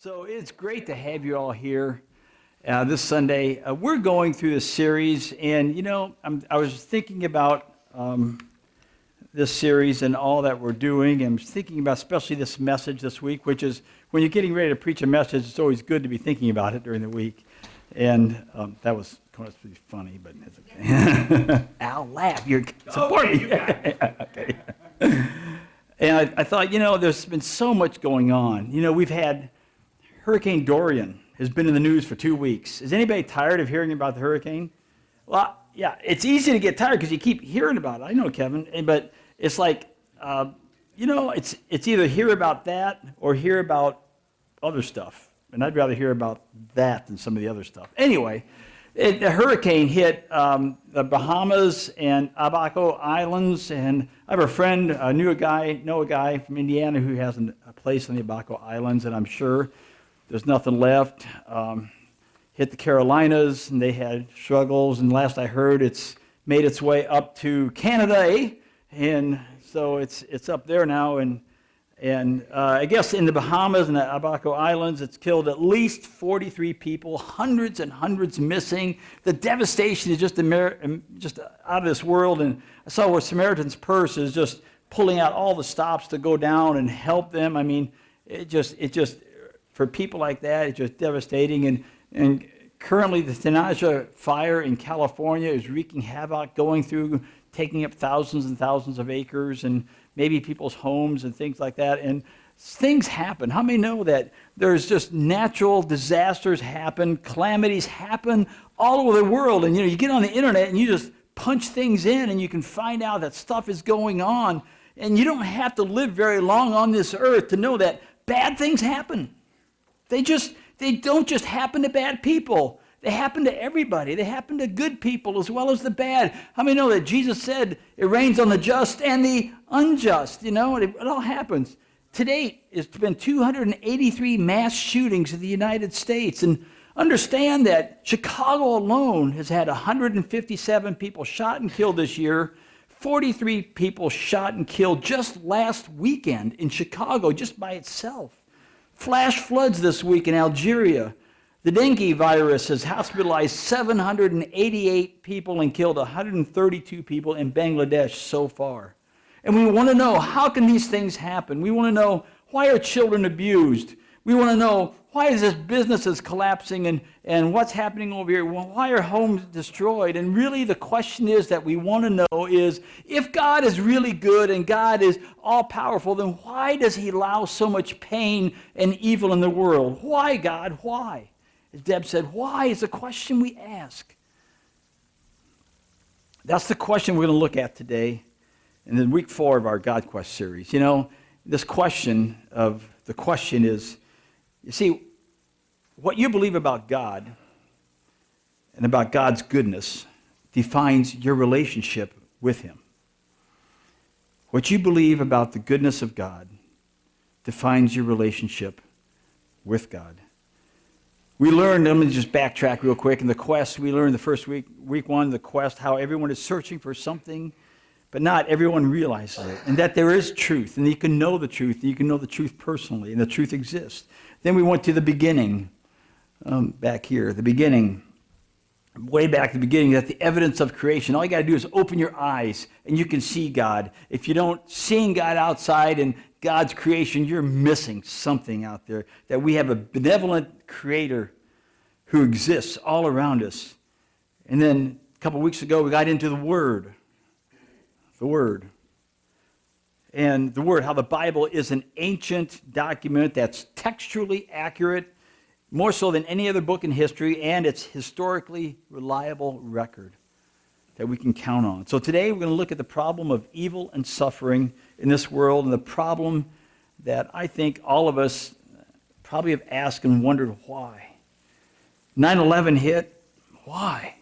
So it's great to have you all here this Sunday. We're going through this series, and I was thinking about this series and all that we're doing, and thinking about especially this message this week, which is when you're getting ready to preach a message, it's always good to be thinking about it during the week. And that was kind of pretty funny, but it's okay. Al, laugh. You're supporting me. Okay. And I thought, there's been so much going on. We've had Hurricane Dorian has been in the news for 2 weeks. Is anybody tired of hearing about the hurricane? Well, yeah, it's easy to get tired because you keep hearing about it. I know, Kevin, but it's like, it's either hear about that or hear about other stuff. And I'd rather hear about that than some of the other stuff. Anyway, the hurricane hit the Bahamas and Abaco Islands, and I have a friend, know a guy from Indiana who has a place on the Abaco Islands, and I'm sure there's nothing left. Hit the Carolinas, and they had struggles, and last I heard, it's made its way up to Canada, and so it's up there now, and I guess in the Bahamas and the Abaco Islands, it's killed at least 43 people, hundreds and hundreds missing. The devastation is just out of this world. And I saw where Samaritan's Purse is just pulling out all the stops to go down and help them. I mean, it just for people like that, it's just devastating. And currently, the Tenaja fire in California is wreaking havoc, going through, taking up thousands and thousands of acres, and maybe people's homes and things like that. And things happen. How many know that there's just natural disasters happen, calamities happen all over the world? And you get on the internet and you just punch things in and you can find out that stuff is going on. And you don't have to live very long on this earth to know that bad things happen. They don't just happen to bad people. They happen to everybody. They happen to good people as well as the bad. How many know that Jesus said it rains on the just and the unjust? It all happens. To date, it's been 283 mass shootings in the United States. And understand that Chicago alone has had 157 people shot and killed this year. 43 people shot and killed just last weekend in Chicago, just by itself. Flash floods this week in Algeria. The dengue virus has hospitalized 788 people and killed 132 people in Bangladesh so far. And we want to know, how can these things happen? We want to know, why are children abused? We want to know, why is this business collapsing and what's happening over here? Why are homes destroyed? And really the question is that we want to know is, if God is really good and God is all-powerful, then why does he allow so much pain and evil in the world? Why, God? Why? As Deb said, why is the question we ask. That's the question we're going to look at today in the week 4 of our God Quest series. The question is, you see, what you believe about God and about God's goodness defines your relationship with him. What you believe about the goodness of God defines your relationship with God. We learned, let me just backtrack real quick, in the quest, we learned the first week 1, the quest, how everyone is searching for something, but not everyone realizes it, and that there is truth, and you can know the truth, and you can know the truth personally, and the truth exists. Then we went to the beginning, back here, the beginning, way back at the beginning, that the evidence of creation, all you got to do is open your eyes, and you can see God. If you don't see God outside and God's creation, you're missing something out there, that we have a benevolent creator who exists all around us. And then a couple weeks ago, we got into the Word. The Word. And the Word, how the Bible is an ancient document that's textually accurate, more so than any other book in history, and it's historically reliable record that we can count on. So today we're going to look at the problem of evil and suffering in this world, and the problem that I think all of us probably have asked and wondered why. 9/11 hit, why?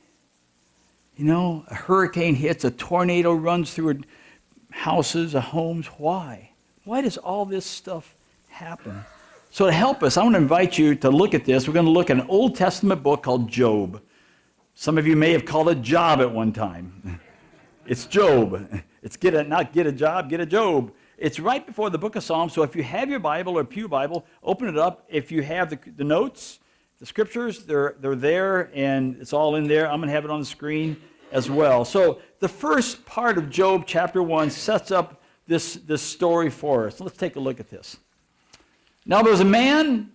A hurricane hits, a tornado runs through houses, homes, why? Why does all this stuff happen? So to help us, I want to invite you to look at this. We're going to look at an Old Testament book called Job. Some of you may have called it Job at one time. It's Job. It's not get a job, get a Job. It's right before the book of Psalms. So if you have your Bible or Pew Bible, open it up. If you have the notes, the scriptures, they're there, and it's all in there. I'm going to have it on the screen as well. So the first part of Job chapter 1 sets up this story for us. Let's take a look at this. Now there was a man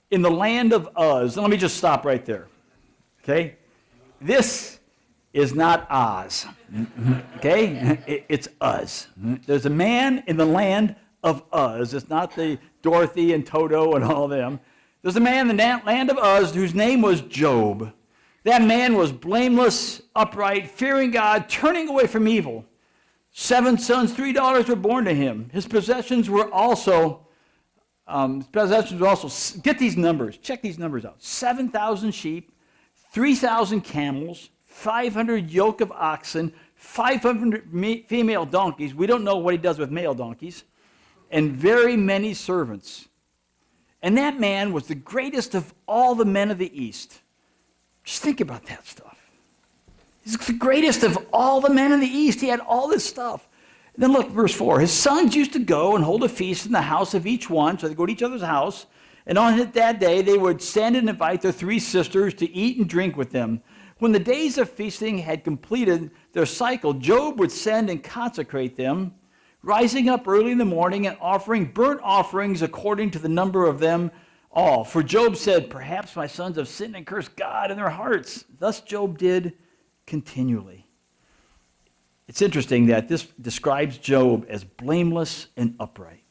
in the land of Uz. Let me just stop right there. Okay? This is not Oz. Okay? It's Uz. There's a man in the land of Uz. It's not the Dorothy and Toto and all them. There's a man in the land of Uz whose name was Job. That man was blameless, upright, fearing God, turning away from evil. 7 sons, 3 daughters were born to him. His possessions were also, get these numbers, check these numbers out. 7,000 sheep, 3,000 camels, 500 yoke of oxen, 500 female donkeys. We don't know what he does with male donkeys. And very many servants. And that man was the greatest of all the men of the East. Just think about that stuff. He's the greatest of all the men in the East. He had all this stuff. And then look, verse 4. His sons used to go and hold a feast in the house of each one. So they go to each other's house. And on that day, they would send and invite their 3 sisters to eat and drink with them. When the days of feasting had completed their cycle, Job would send and consecrate them, rising up early in the morning and offering burnt offerings according to the number of them all. For Job said, perhaps my sons have sinned and cursed God in their hearts. Thus Job did continually. It's interesting that this describes Job as blameless and upright.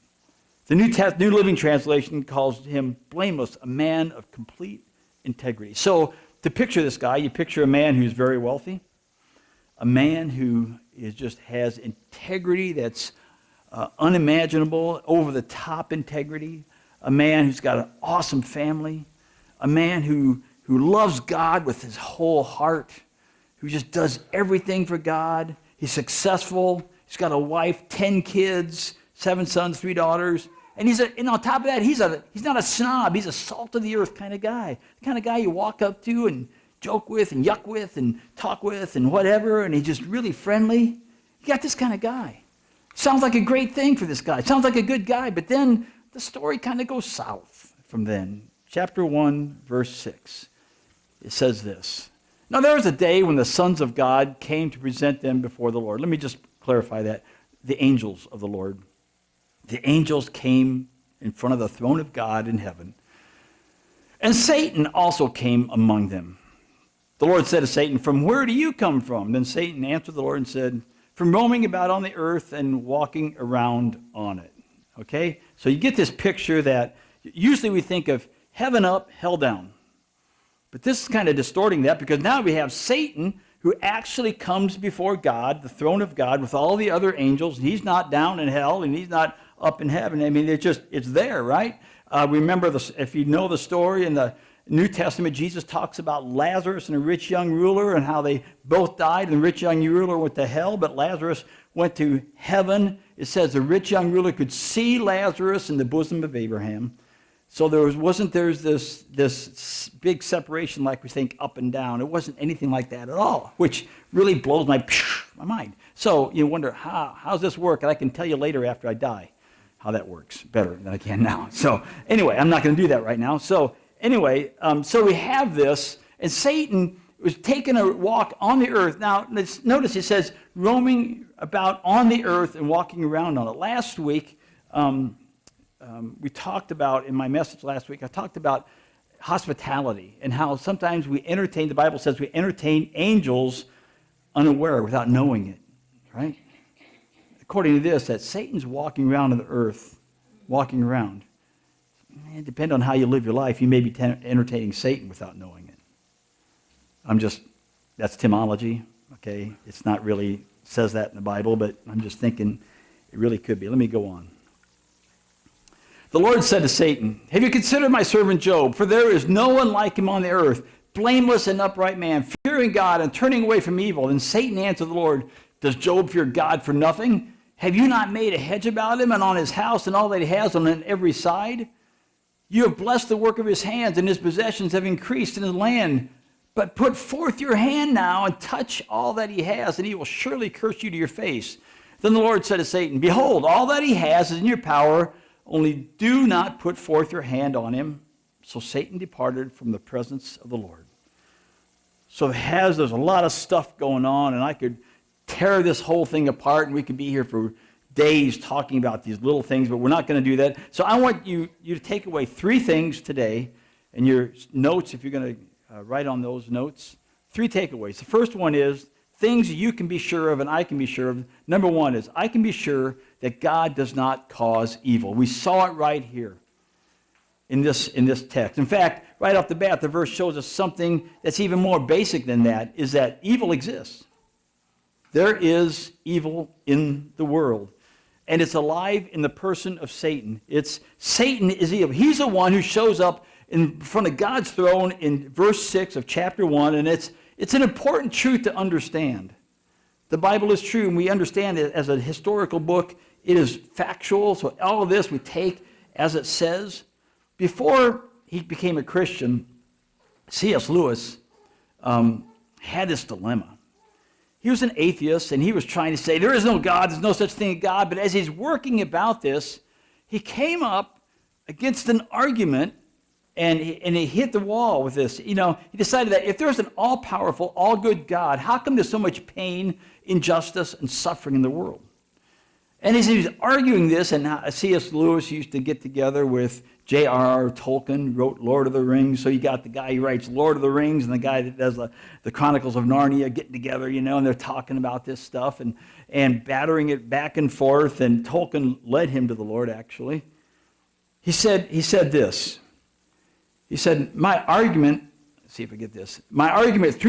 The New Living Translation calls him blameless, a man of complete integrity. So to picture this guy, you picture a man who's very wealthy, a man who just has integrity that's unimaginable, over-the-top integrity, a man who's got an awesome family, a man who loves God with his whole heart, who just does everything for God. He's successful. He's got a wife, 10 kids, 7 sons, 3 daughters. And on top of that, he's not a snob. He's a salt of the earth kind of guy. The kind of guy you walk up to and joke with and yuck with and talk with and whatever, and he's just really friendly. You got this kind of guy. Sounds like a great thing for this guy. Sounds like a good guy, but then the story kind of goes south from then. Chapter 1, verse 6. It says this. Now there was a day when the sons of God came to present them before the Lord. Let me just clarify that. The angels of the Lord. The angels came in front of the throne of God in heaven. And Satan also came among them. The Lord said to Satan, from where do you come from? Then Satan answered the Lord and said, from roaming about on the earth and walking around on it. Okay? So you get this picture that usually we think of heaven up, hell down. But this is kind of distorting that because now we have Satan who actually comes before God, the throne of God, with all the other angels. And he's not down in hell and he's not up in heaven. I mean, it's there, right? Remember, if you know the story in the New Testament, Jesus talks about Lazarus and a rich young ruler and how they both died. And the rich young ruler went to hell, but Lazarus went to heaven. It says the rich young ruler could see Lazarus in the bosom of Abraham. So there's this big separation like we think up and down. It wasn't anything like that at all, which really blows my mind. So you wonder, how's this work? And I can tell you later after I die how that works better than I can now. So anyway, I'm not going to do that right now. So anyway, so we have this, and Satan was taking a walk on the earth. Now, notice it says roaming about on the earth and walking around on it. Last week, we talked about, in my message last week, I talked about hospitality and how sometimes the Bible says we entertain angels unaware without knowing it, right? According to this, that Satan's walking around on the earth, walking around. It depends on how you live your life. You may be entertaining Satan without knowing it. That's Timology, okay? It's not really says that in the Bible, but I'm just thinking it really could be. Let me go on. The Lord said to Satan, have you considered my servant Job? For there is no one like him on the earth, blameless and upright man, fearing God and turning away from evil. And Satan answered the Lord, does Job fear God for nothing? Have you not made a hedge about him and on his house and all that he has on every side? You have blessed the work of his hands, and his possessions have increased in his land. But put forth your hand now and touch all that he has, and he will surely curse you to your face. Then the Lord said to Satan, behold, all that he has is in your power, only do not put forth your hand on him. So Satan departed from the presence of the Lord. So there's a lot of stuff going on, and I could tear this whole thing apart, and we could be here for days talking about these little things, but we're not going to do that. So I want you to take away 3 things today, and your notes, if you're going to write on those notes, 3 takeaways. The first one is things you can be sure of and I can be sure of. Number 1 is I can be sure that God does not cause evil. We saw it right here in this text. In fact, right off the bat, the verse shows us something that's even more basic than that, is that evil exists. There is evil in the world, and it's alive in the person of Satan. Satan is evil. He's the one who shows up in front of God's throne in verse 6 of chapter 1, and it's an important truth to understand. The Bible is true, and we understand it as a historical book. It is factual, so all of this we take as it says. Before he became a Christian, C.S. Lewis had this dilemma. He was an atheist, and he was trying to say, there is no God, there's no such thing as God. But as he's working about this, he came up against an argument, and he hit the wall with this. He decided that if there's an all-powerful, all-good God, how come there's so much pain, injustice, and suffering in the world? And as he was arguing this, and C.S. Lewis used to get together with J.R.R. Tolkien, wrote Lord of the Rings. So you got the guy who writes Lord of the Rings and the guy that does the Chronicles of Narnia getting together, and they're talking about this stuff and battering it back and forth. And Tolkien led him to the Lord, actually. He said this. He said, my argument threw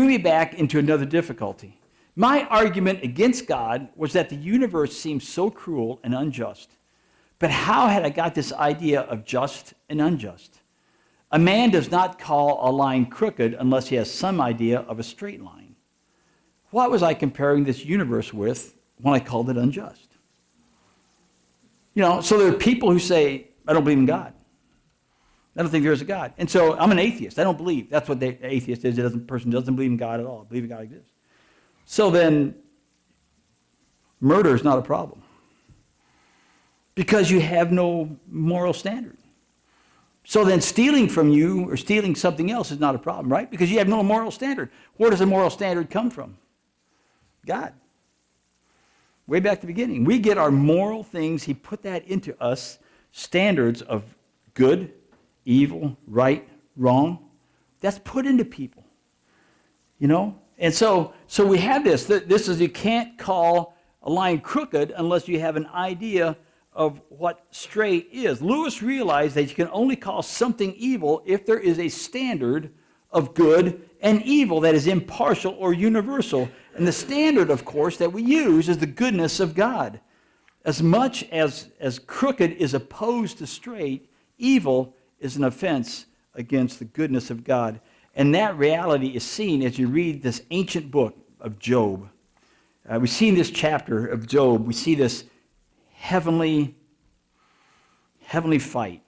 me back into another difficulty. My argument against God was that the universe seemed so cruel and unjust. But how had I got this idea of just and unjust? A man does not call a line crooked unless he has some idea of a straight line. What was I comparing this universe with when I called it unjust? So there are people who say, I don't believe in God. I don't think there is a God. And so I'm an atheist. I don't believe. That's what the atheist is. A person doesn't believe in God at all. Believe in God exists. So then, murder is not a problem. Because you have no moral standard. So then stealing from you or stealing something else is not a problem, right? Because you have no moral standard. Where does the moral standard come from? God. Way back to the beginning. We get our moral things. He put that into us, standards of good, evil, right, wrong. That's put into people. And so we have this. This is, you can't call a line crooked unless you have an idea of what straight is. Lewis realized that you can only call something evil if there is a standard of good and evil that is impartial or universal. And the standard, of course, that we use is the goodness of God. As much as crooked is opposed to straight, evil is an offense against the goodness of God. And that reality is seen as you read this ancient book of Job. We see in this chapter of Job, we see this heavenly fight,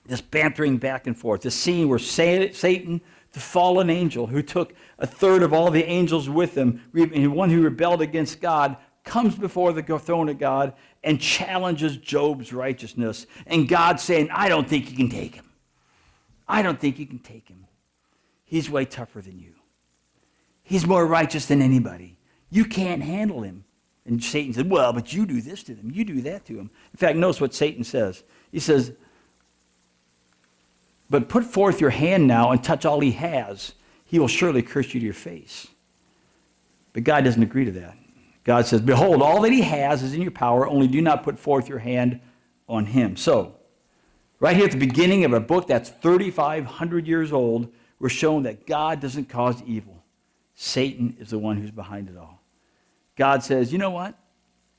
this bantering back and forth, this scene where Satan, the fallen angel, who took a third of all the angels with him, one who rebelled against God, comes before the throne of God and challenges Job's righteousness. And God's saying, I don't think you can take him. I don't think you can take him. He's way tougher than you. He's more righteous than anybody. You can't handle him. And Satan said, well, but you do this to them. You do that to him. In fact, notice what Satan says. He says, but put forth your hand now and touch all he has. He will surely curse you to your face. But God doesn't agree to that. God says, behold, all that he has is in your power. Only do not put forth your hand on him. So, right here at the beginning of a book that's 3,500 years old, we're shown that God doesn't cause evil. Satan is the one who's behind it all. God says, you know what?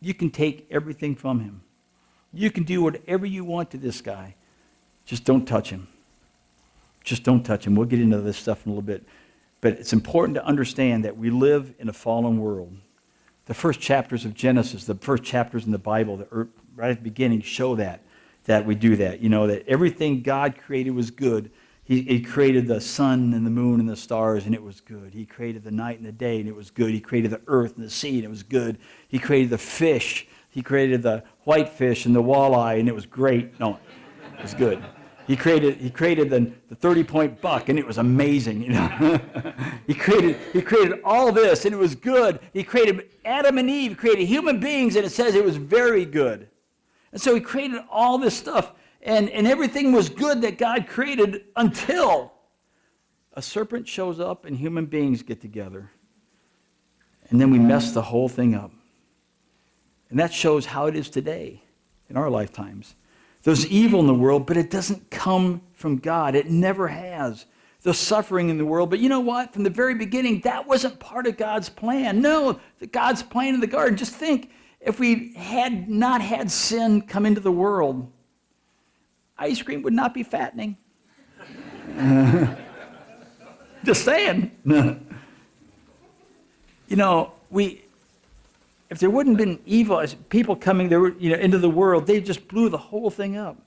You can take everything from him. You can do whatever you want to this guy. Just don't touch him. Just don't touch him. We'll get into this stuff in a little bit. But it's important to understand that we live in a fallen world. The first chapters of Genesis, the first chapters in the Bible, right at the beginning, show that we do that. That everything God created was good. He created the sun and the moon and the stars, and it was good. He created the night and the day, and it was good. He created the earth and the sea, and it was good. He created the fish. He created the whitefish and the walleye, and it was great. No, it was good. He created the 30-point buck, and it was amazing. He created all this, and it was good. He created Adam and Eve, created human beings, and it says it was very good. And so he created all this stuff. And everything was good that God created until a serpent shows up and human beings get together. And then we mess the whole thing up. And that shows how it is today in our lifetimes. There's evil in the world, but it doesn't come from God. It never has. There's suffering in the world, but you know what? From the very beginning, that wasn't part of God's plan. No, God's plan in the garden. Just think, if we had not had sin come into the world, ice cream would not be fattening. Just saying. If there wouldn't have been evil, as people coming there, into the world, they just blew the whole thing up.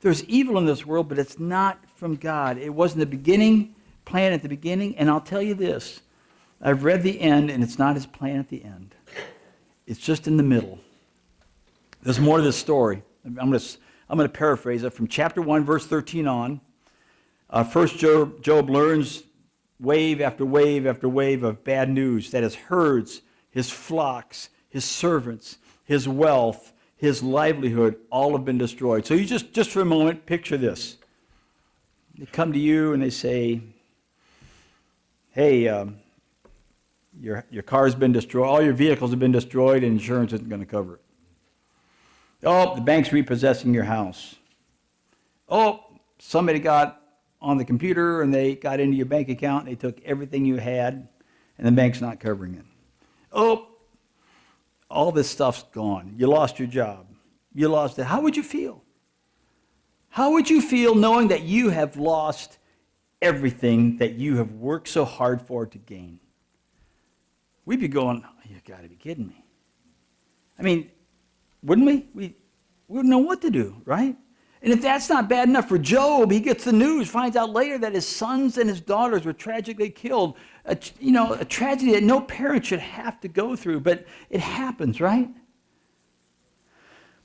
There's evil in this world, but it's not from God. It wasn't the beginning, plan at the beginning, and I'll tell you this. I've read the end, and it's not his plan at the end. It's just in the middle. There's more to this story. I'm going to paraphrase it from chapter 1, verse 13 on. First, Job learns wave after wave after wave of bad news, that his herds, his flocks, his servants, his wealth, his livelihood, all have been destroyed. So you just for a moment, picture this. They come to you and they say, hey, your car's been destroyed, all your vehicles have been destroyed, and insurance isn't going to cover it. Oh, the bank's repossessing your house. Oh, somebody got on the computer and they got into your bank account and they took everything you had and the bank's not covering it. Oh, all this stuff's gone. You lost your job. You lost it. How would you feel? How would you feel knowing that you have lost everything that you have worked so hard for to gain? We'd be going, oh, you got to be kidding me. I mean, wouldn't we? We wouldn't know what to do, right? And if that's not bad enough for Job, he gets the news, finds out later that his sons and his daughters were tragically killed. A tragedy that no parent should have to go through, but it happens, right?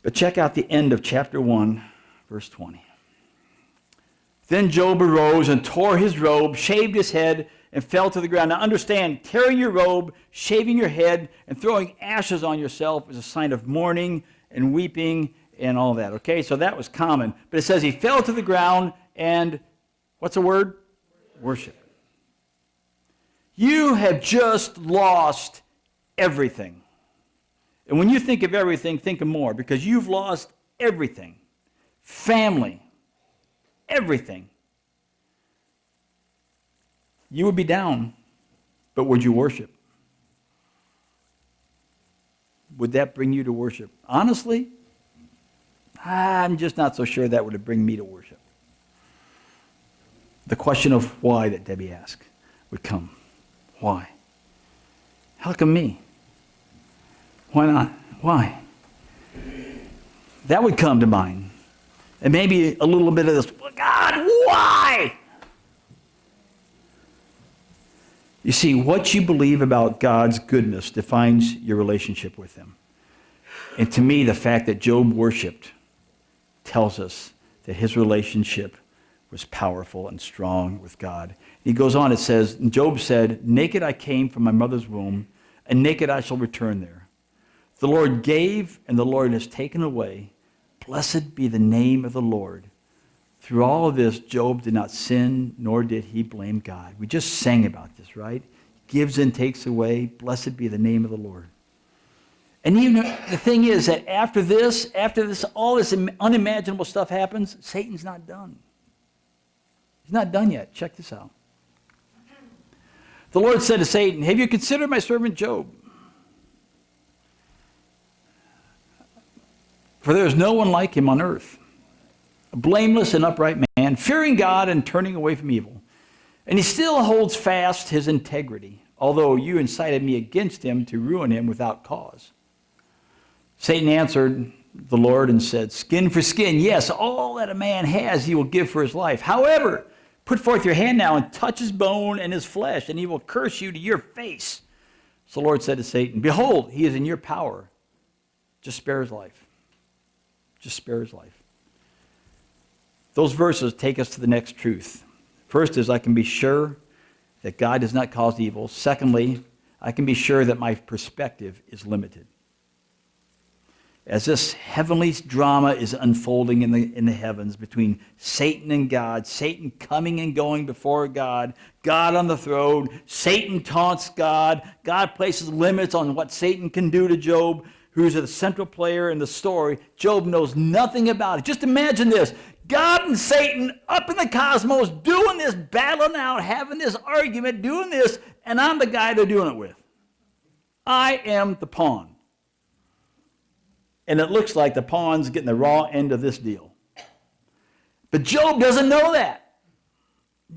But check out the end of chapter 1, verse 20. Then Job arose and tore his robe, shaved his head, and fell to the ground. Now understand, tearing your robe, shaving your head, and throwing ashes on yourself is a sign of mourning and weeping and all that, okay? So that was common. But it says he fell to the ground and, what's the word? Worship. You have just lost everything. And when you think of everything, think of more, because you've lost everything. Family, everything. You would be down, but would you worship? Would that bring you to worship? Honestly, I'm just not so sure that would bring me to worship. The question of why that Debbie asked would come. Why? How come me? Why not? Why? That would come to mind. And maybe a little bit of this, God, why? You see, what you believe about God's goodness defines your relationship with him. And to me, the fact that Job worshiped tells us that his relationship was powerful and strong with God. He goes on, it says, Job said, naked I came from my mother's womb, and naked I shall return there. The Lord gave, and the Lord has taken away. Blessed be the name of the Lord. Through all of this, Job did not sin, nor did he blame God. We just sang about this, right? Gives and takes away. Blessed be the name of the Lord. And even the thing is that after this, all this unimaginable stuff happens, Satan's not done. He's not done yet. Check this out. The Lord said to Satan, have you considered my servant Job? For there is no one like him on earth, a blameless and upright man, fearing God and turning away from evil. And he still holds fast his integrity, although you incited me against him to ruin him without cause. Satan answered the Lord and said, skin for skin, yes, all that a man has he will give for his life. However, Put forth your hand now and touch his bone and his flesh, and he will curse you to your face. So the Lord said to Satan, behold, he is in your power. Just spare his life. Just spare his life. Those verses take us to the next truth. First is, I can be sure that God does not cause evil. Secondly, I can be sure that my perspective is limited. As this heavenly drama is unfolding in the heavens between Satan and God, Satan coming and going before God, God on the throne, Satan taunts God, God places limits on what Satan can do to Job, who's the central player in the story. Job knows nothing about it. Just imagine this. God and Satan up in the cosmos doing this, battling out, having this argument, doing this, and I'm the guy they're doing it with. I am the pawn. And it looks like the pawn's getting the raw end of this deal. But Job doesn't know that.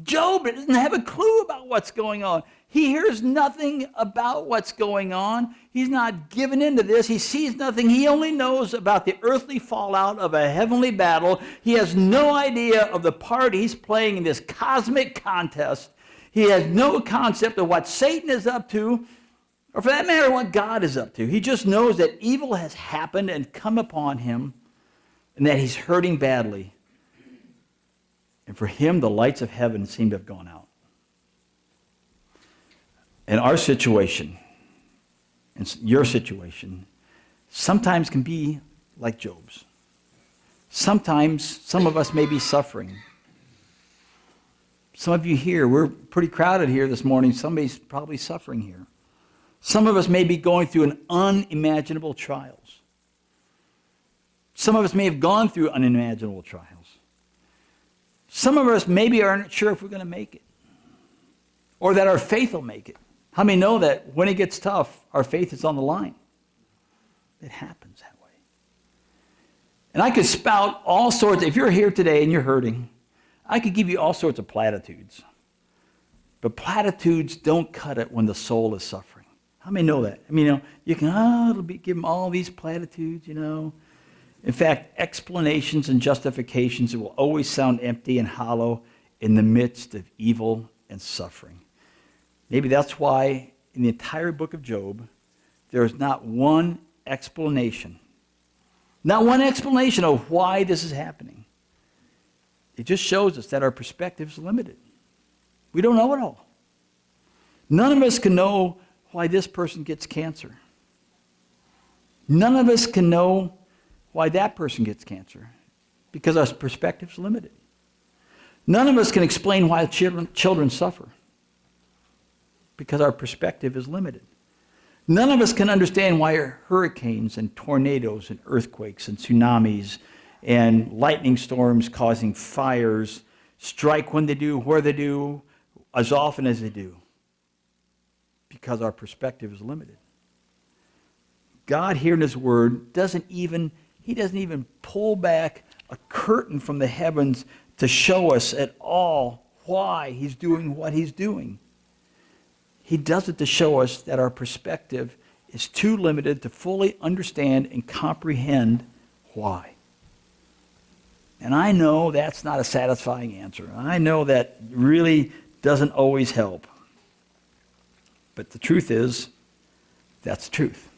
Job doesn't have a clue about what's going on. He hears nothing about what's going on. He's not given into this. He sees nothing. He only knows about the earthly fallout of a heavenly battle. He has no idea of the part he's playing in this cosmic contest. He has no concept of what Satan is up to, or for that matter, what God is up to. He just knows that evil has happened and come upon him, and that he's hurting badly. And for him, the lights of heaven seem to have gone out. And our situation, and your situation, sometimes can be like Job's. Sometimes some of us may be suffering. Some of you here, we're pretty crowded here this morning. Somebody's probably suffering here. Some of us may be going through an unimaginable trials. Some of us may have gone through unimaginable trials. Some of us maybe aren't sure if we're going to make it, or that our faith will make it. How many know that when it gets tough, our faith is on the line? It happens that way. And I could spout all sorts. If you're here today and you're hurting, I could give you all sorts of platitudes. But platitudes don't cut it when the soul is suffering. How many know that? I mean, you can give them all these platitudes, In fact, explanations and justifications will always sound empty and hollow in the midst of evil and suffering. Maybe that's why in the entire book of Job, there is not one explanation. Not one explanation of why this is happening. It just shows us that our perspective is limited. We don't know it all. None of us can know why this person gets cancer. None of us can know why that person gets cancer, because our perspective is limited. None of us can explain why children suffer, because our perspective is limited. None of us can understand why hurricanes and tornadoes and earthquakes and tsunamis and lightning storms causing fires strike when they do, where they do, as often as they do, because our perspective is limited. God here in his word doesn't even pull back a curtain from the heavens to show us at all why he's doing what he's doing. He does it to show us that our perspective is too limited to fully understand and comprehend why. And I know that's not a satisfying answer. I know that really doesn't always help. But the truth is, that's the truth.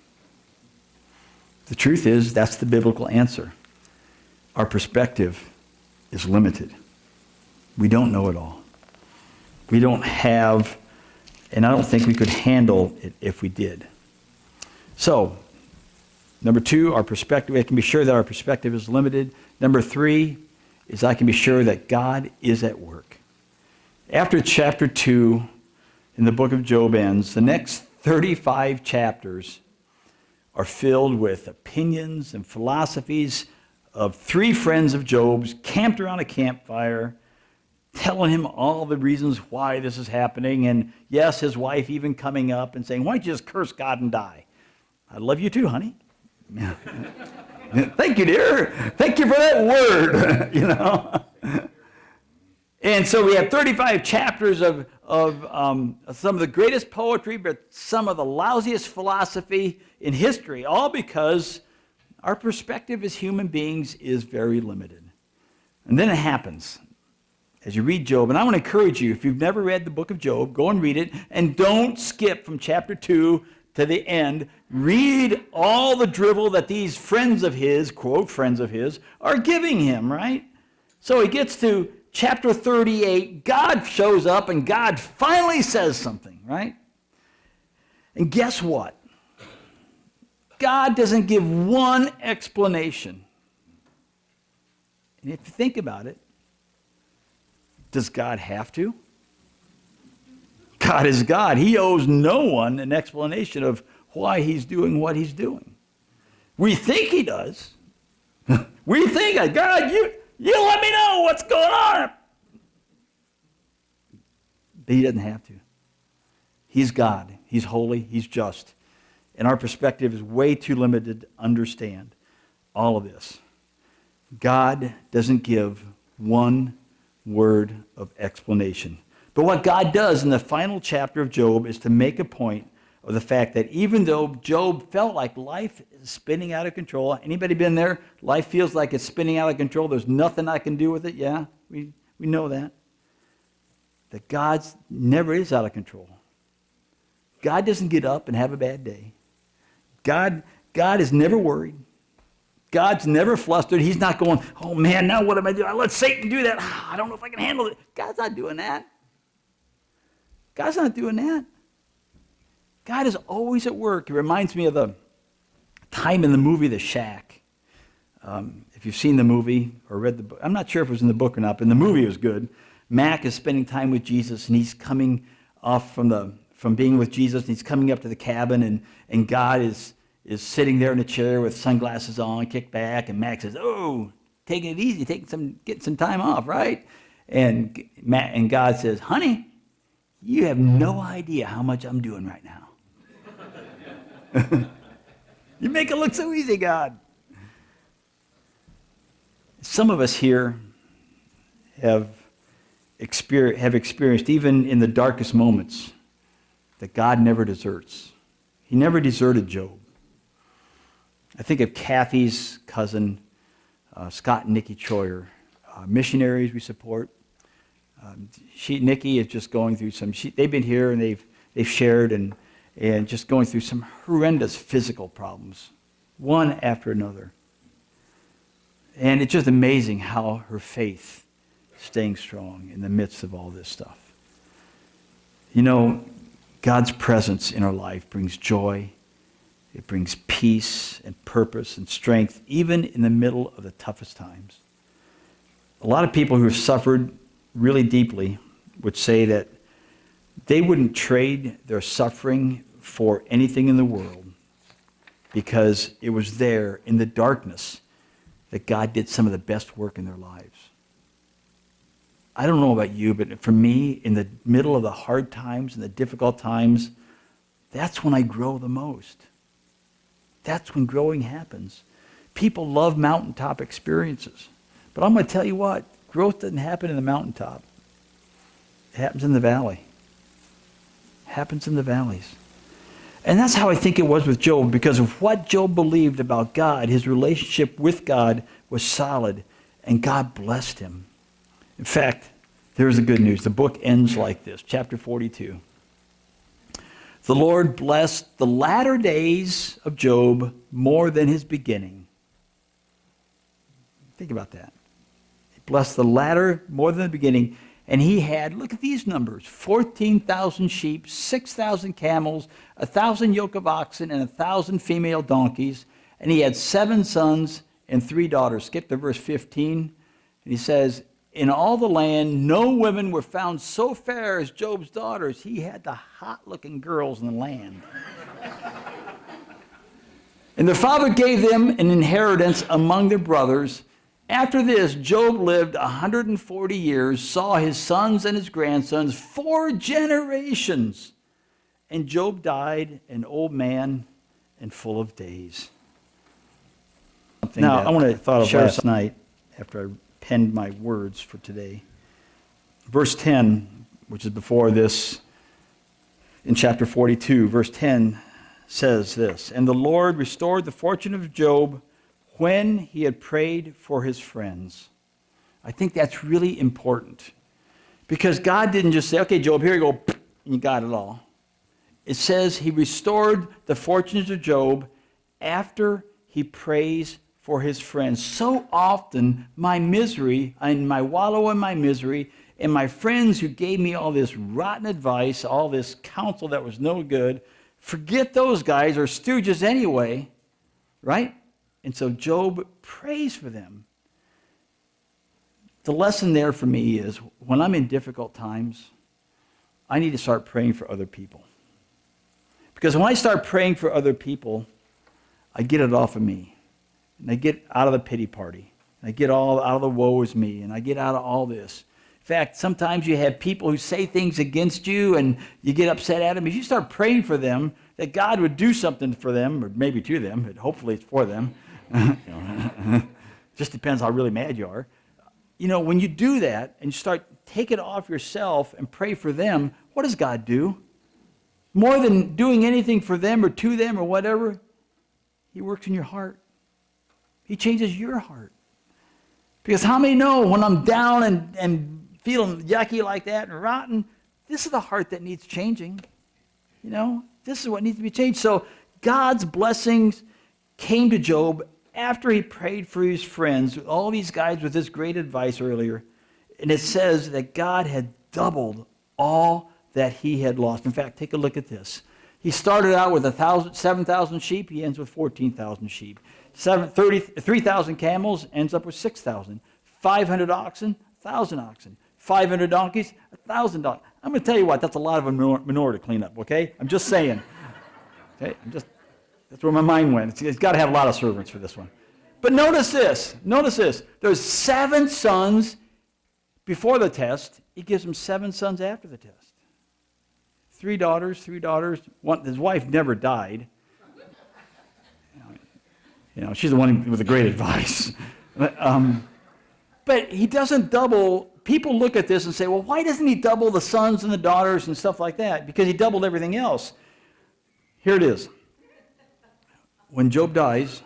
The truth is, that's the biblical answer. Our perspective is limited. We don't know it all. We don't have, and I don't think we could handle it if we did. So, number 2, our perspective, I can be sure that our perspective is limited. Number 3 is I can be sure that God is at work. After chapter 2 in the book of Job ends, the next 35 chapters are filled with opinions and philosophies of 3 friends of Job's camped around a campfire, telling him all the reasons why this is happening, and yes, his wife even coming up and saying, why don't you just curse God and die? I love you too, honey. Thank you, dear. Thank you for that word. And so we have 35 chapters of some of the greatest poetry, but some of the lousiest philosophy in history, all because our perspective as human beings is very limited. And then it happens. as you read Job, and I want to encourage you, if you've never read the book of Job, go and read it, and don't skip from chapter 2 to the end. Read all the drivel that these friends of his, quote, friends of his, are giving him, right? So he gets to chapter 38, God shows up, and God finally says something, right? And guess what? God doesn't give one explanation. And if you think about it, does God have to? God is God. He owes no one an explanation of why he's doing what he's doing. We think he does. We think, God, you let me know what's going on. But he doesn't have to. He's God. He's holy. He's just. And our perspective is way too limited to understand all of this. God doesn't give one word of explanation. But what God does in the final chapter of Job is to make a point of the fact that even though Job felt like life is spinning out of control, anybody been there? Life feels like it's spinning out of control. There's nothing I can do with it. Yeah, we know that. That God never is out of control. God doesn't get up and have a bad day. God is never worried. God's never flustered. He's not going, oh man, now what am I doing? Let Satan do that. I don't know if I can handle it. God's not doing that. God's not doing that. God is always at work. It reminds me of the time in the movie The Shack. If you've seen the movie or read the book, I'm not sure if it was in the book or not, but in the movie it was good. Mac is spending time with Jesus, and he's coming off from being with Jesus, and he's coming up to the cabin, and God is sitting there in a chair with sunglasses on, kicked back, and Mac says, oh, taking it easy, getting some time off, right? And God says, honey, you have no idea how much I'm doing right now. You make it look so easy, God. Some of us here have experienced, even in the darkest moments, that God never deserts. He never deserted Job. I think of Kathy's cousin, Scott and Nikki Troyer, missionaries we support. Nikki is just going through they've been here and they've shared and just going through some horrendous physical problems, one after another. And it's just amazing how her faith is staying strong in the midst of all this stuff. You know, God's presence in our life brings joy. It brings peace and purpose and strength, even in the middle of the toughest times. A lot of people who have suffered really deeply would say that they wouldn't trade their suffering for anything in the world because it was there in the darkness that God did some of the best work in their lives. I don't know about you, but for me, in the middle of the hard times and the difficult times, that's when I grow the most. That's when growing happens. People love mountaintop experiences. But I'm going to tell you what, growth doesn't happen in the mountaintop. It happens in the valley. It happens in the valleys. And that's how I think it was with Job, because of what Job believed about God. His relationship with God was solid, and God blessed him. In fact, there's the good news. The book ends like this, chapter 42. The Lord blessed the latter days of Job more than his beginning. Think about that. He blessed the latter more than the beginning. And he had, look at these numbers, 14,000 sheep, 6,000 camels, 1,000 yoke of oxen, and 1,000 female donkeys. And he had 7 sons and 3 daughters. Skip to verse 15. And he says, in all the land, no women were found so fair as Job's daughters. He had the hot-looking girls in the land. And their father gave them an inheritance among their brothers. After this, Job lived 140 years, saw his sons and his grandsons 4 generations. And Job died an old man and full of days. Now, I want to thought of last night after I penned my words for today. Verse 10, which is before this, in chapter 42, verse 10 says this, and the Lord restored the fortune of Job when he had prayed for his friends. I think that's really important. Because God didn't just say, okay, Job, here you go, and you got it all. It says he restored the fortunes of Job after he prays for his friends. So often, my misery, and my wallow in my misery, and my friends who gave me all this rotten advice, all this counsel that was no good, forget those guys are stooges anyway, right? And so Job prays for them. The lesson there for me is when I'm in difficult times, I need to start praying for other people. Because when I start praying for other people, I get it off of me. And I get out of the pity party. And I get all out of the woe is me. And I get out of all this. In fact, sometimes you have people who say things against you and you get upset at them. If you start praying for them, that God would do something for them, or maybe to them, but hopefully it's for them. Just depends how really mad you are. You know, when you do that and you start taking it off yourself and pray for them, what does God do? More than doing anything for them or to them or whatever, he works in your heart. He changes your heart. Because how many know when I'm down and feeling yucky like that and rotten, this is the heart that needs changing. You know, this is what needs to be changed. So God's blessings came to Job after he prayed for his friends, all these guys with this great advice earlier. And it says that God had doubled all that he had lost. In fact, take a look at this. He started out with 7,000 sheep. He ends with 14,000 sheep. 3,000 camels, ends up with 6,000. 500 oxen, 1,000 oxen. 500 donkeys, 1,000 donkeys. I'm going to tell you what, that's a lot of a manure to clean up, okay? I'm just saying. Okay, that's where my mind went. It's got to have a lot of servants for this one. But notice this. There's 7 sons before the test. He gives them 7 sons after the test. 3 daughters. One, his wife never died. You know, she's the one with the great advice. But he doesn't double. People look at this and say, well, why doesn't he double the sons and the daughters and stuff like that? Because he doubled everything else. Here it is. When Job dies,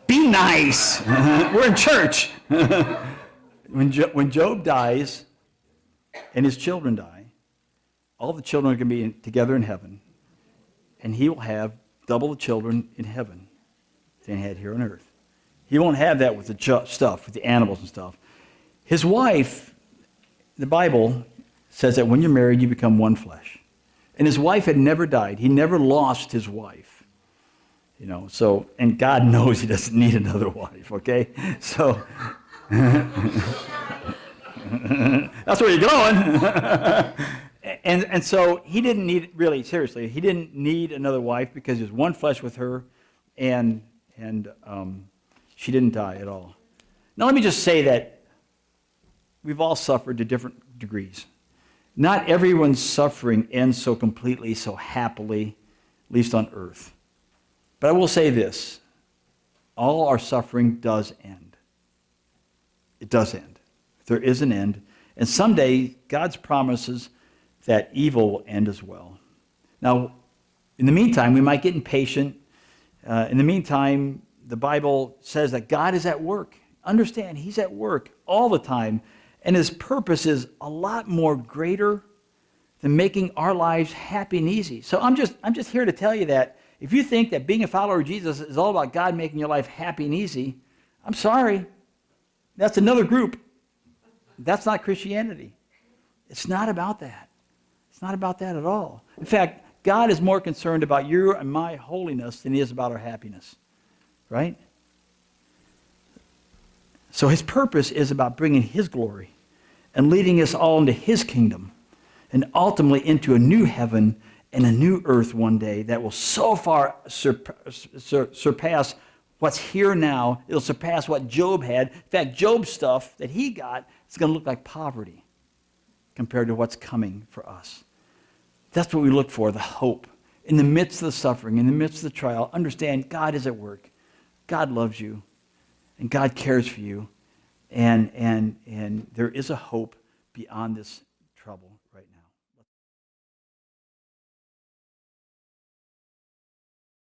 be nice. We're in church. When Job dies and his children die, all the children are going to be together in heaven, and he will have double the children in heaven than he had here on earth. He won't have that with the stuff, with the animals and stuff. His wife, the Bible says that when you're married, you become one flesh. And his wife had never died. He never lost his wife. You know, so, and God knows he doesn't need another wife, okay? So, that's where you're going. And so he didn't need, really, seriously, he didn't need another wife because he was one flesh with her, and she didn't die at all. Now let me just say that we've all suffered to different degrees. Not everyone's suffering ends so completely, so happily, at least on earth. But I will say this, all our suffering does end. It does end. There is an end. And someday, God's promises that evil will end as well. Now, in the meantime, we might get impatient. In the meantime, the Bible says that God is at work. Understand, he's at work all the time. And his purpose is a lot more greater than making our lives happy and easy. So I'm just here to tell you that if you think that being a follower of Jesus is all about God making your life happy and easy, I'm sorry. That's another group. That's not Christianity. It's not about that. It's not about that at all. In fact, God is more concerned about your and my holiness than he is about our happiness. Right? So his purpose is about bringing his glory and leading us all into his kingdom and ultimately into a new heaven and a new earth one day that will so far surpass what's here now. It'll surpass what Job had. In fact, Job's stuff that he got is going to look like poverty compared to what's coming for us. That's what we look for, the hope. In the midst of the suffering, in the midst of the trial, understand God is at work. God loves you. And God cares for you, and there is a hope beyond this trouble.